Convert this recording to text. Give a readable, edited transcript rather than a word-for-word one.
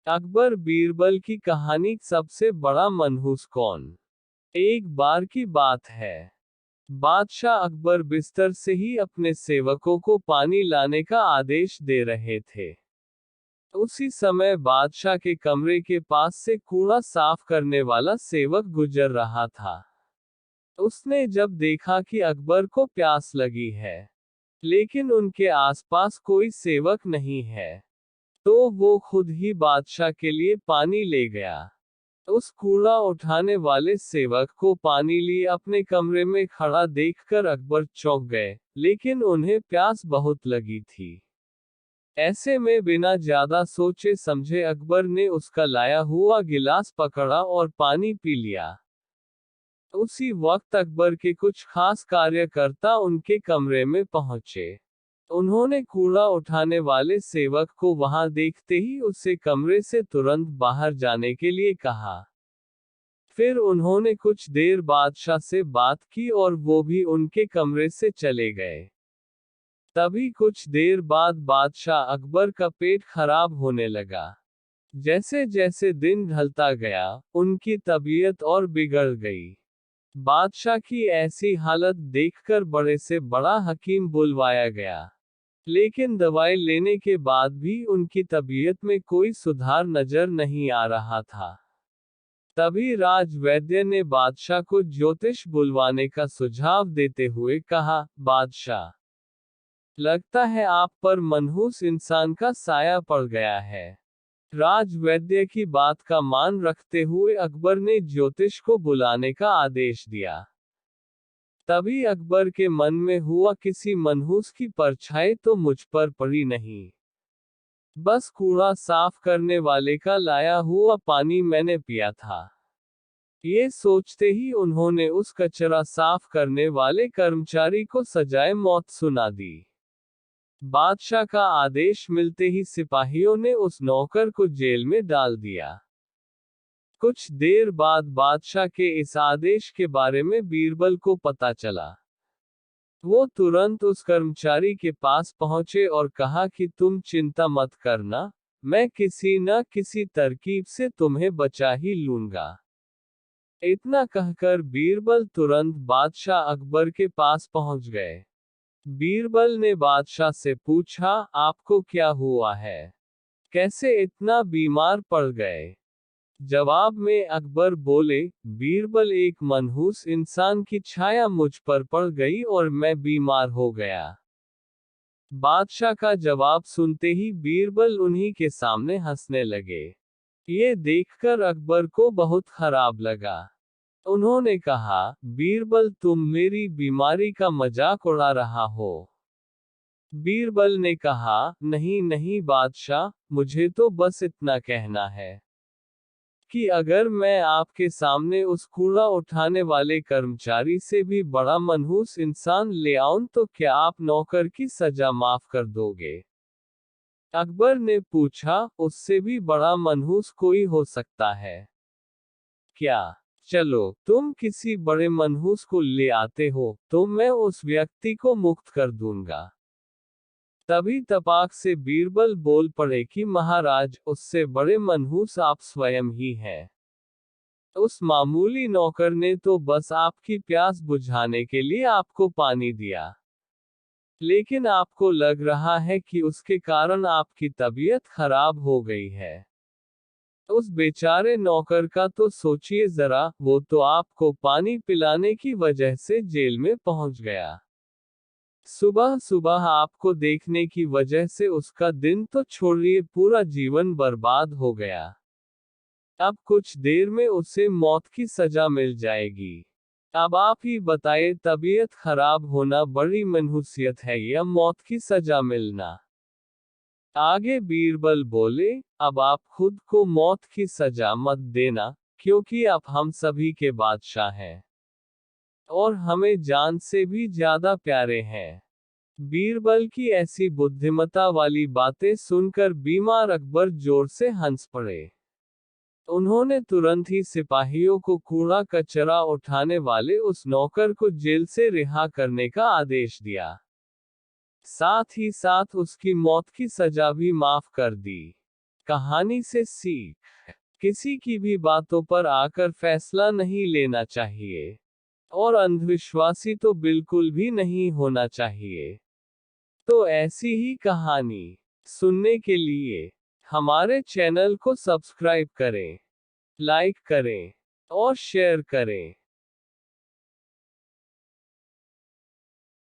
अकबर बीरबल की कहानी सबसे बड़ा मनहूस कौन। एक बार की बात है। बादशाह अकबर बिस्तर से ही अपने सेवकों को पानी लाने का आदेश दे रहे थे। उसी समय बादशाह के कमरे के पास से कूड़ा साफ करने वाला सेवक गुजर रहा था। उसने जब देखा कि अकबर को प्यास लगी है, लेकिन उनके आसपास कोई सेवक नहीं है, तो वो खुद ही बादशाह के लिए पानी ले गया। उस कूड़ा उठाने वाले सेवक को पानी लिए अपने कमरे में खड़ा देखकर अकबर चौंक गए, लेकिन उन्हें प्यास बहुत लगी थी। ऐसे में बिना ज्यादा सोचे समझे अकबर ने उसका लाया हुआ गिलास पकड़ा और पानी पी लिया। उसी वक्त अकबर के कुछ खास कार्यकर्ता उनके कमरे में पहुंचे। उन्होंने कूड़ा उठाने वाले सेवक को वहां देखते ही उससे कमरे से तुरंत बाहर जाने के लिए कहा। फिर उन्होंने कुछ देर बादशाह से बात की और वो भी उनके कमरे से चले गए। तभी कुछ देर बाद बादशाह अकबर का पेट खराब होने लगा। जैसे जैसे दिन ढलता गया, उनकी तबीयत और बिगड़ गई। बादशाह की ऐसी हालत देखकर बड़े से बड़ा हकीम बुलवाया गया, लेकिन दवाई लेने के बाद भी उनकी तबीयत में कोई सुधार नजर नहीं आ रहा था। तभी राजवैद्य ने बादशाह को ज्योतिष बुलवाने का सुझाव देते हुए कहा, बादशाह, लगता है आप पर मनहूस इंसान का साया पड़ गया है। राजवैद्य की बात का मान रखते हुए अकबर ने ज्योतिष को बुलाने का आदेश दिया। तभी अकबर के मन में हुआ, किसी मनहूस की परछाई तो मुझ पर पड़ी नहीं। बस कूड़ा साफ करने वाले का लाया हुआ पानी मैंने पिया था। ये सोचते ही उन्होंने उस कचरा साफ करने वाले कर्मचारी को सजाए मौत सुना दी। बादशाह का आदेश मिलते ही सिपाहियों ने उस नौकर को जेल में डाल दिया। कुछ देर बाद बादशाह के इस आदेश के बारे में बीरबल को पता चला। वो तुरंत उस कर्मचारी के पास पहुंचे और कहा कि तुम चिंता मत करना, मैं किसी न किसी तरकीब से तुम्हें बचा ही लूंगा। इतना कहकर बीरबल तुरंत बादशाह अकबर के पास पहुंच गए। बीरबल ने बादशाह से पूछा, आपको क्या हुआ है? कैसे इतना बीमार पड़ गए? जवाब में अकबर बोले, बीरबल, एक मनहूस इंसान की छाया मुझ पर पड़ गई और मैं बीमार हो गया। बादशाह का जवाब सुनते ही बीरबल उन्हीं के सामने हंसने लगे। ये देखकर अकबर को बहुत खराब लगा। उन्होंने कहा, बीरबल, तुम मेरी बीमारी का मजाक उड़ा रहा हो। बीरबल ने कहा, नहीं नहीं बादशाह, मुझे तो बस इतना कहना है कि अगर मैं आपके सामने उस कूड़ा उठाने वाले कर्मचारी से भी बड़ा मनहूस इंसान ले आऊं तो क्या आप नौकर की सजा माफ कर दोगे? अकबर ने पूछा, उससे भी बड़ा मनहूस कोई हो सकता है क्या? चलो, तुम किसी बड़े मनहूस को ले आते हो, तो मैं उस व्यक्ति को मुक्त कर दूंगा। तभी तपाक से बीरबल बोल पड़े कि महाराज, उससे बड़े मनहूस आप स्वयं ही हैं। उस मामूली नौकर ने तो बस आपकी प्यास बुझाने के लिए आपको पानी दिया, लेकिन आपको लग रहा है कि उसके कारण आपकी तबीयत खराब हो गई है। उस बेचारे नौकर का तो सोचिए जरा, वो तो आपको पानी पिलाने की वजह से जेल में पहुंच गया। सुबह सुबह आपको देखने की वजह से उसका दिन तो छोड़िए, पूरा जीवन बर्बाद हो गया। अब कुछ देर में उसे मौत की सजा मिल जाएगी। अब आप ही बताइए, तबीयत खराब होना बड़ी मनहूसियत है या मौत की सजा मिलना? आगे बीरबल बोले, अब आप खुद को मौत की सजा मत देना, क्योंकि आप हम सभी के बादशाह हैं और हमें जान से भी ज्यादा प्यारे हैं। बीरबल की ऐसी बुद्धिमता वाली बातें सुनकर बीमार अकबर जोर से हंस पड़े। उन्होंने तुरंत ही सिपाहियों को कूड़ा कचरा उठाने वाले उस नौकर को जेल से रिहा करने का आदेश दिया। साथ ही साथ उसकी मौत की सजा भी माफ कर दी। कहानी से सीख, किसी की भी बातों पर आकर फैसला नहीं लेना चाहिए, और अंधविश्वासी तो बिल्कुल भी नहीं होना चाहिए। तो ऐसी ही कहानी सुनने के लिए हमारे चैनल को सब्सक्राइब करें, लाइक करें और शेयर करें।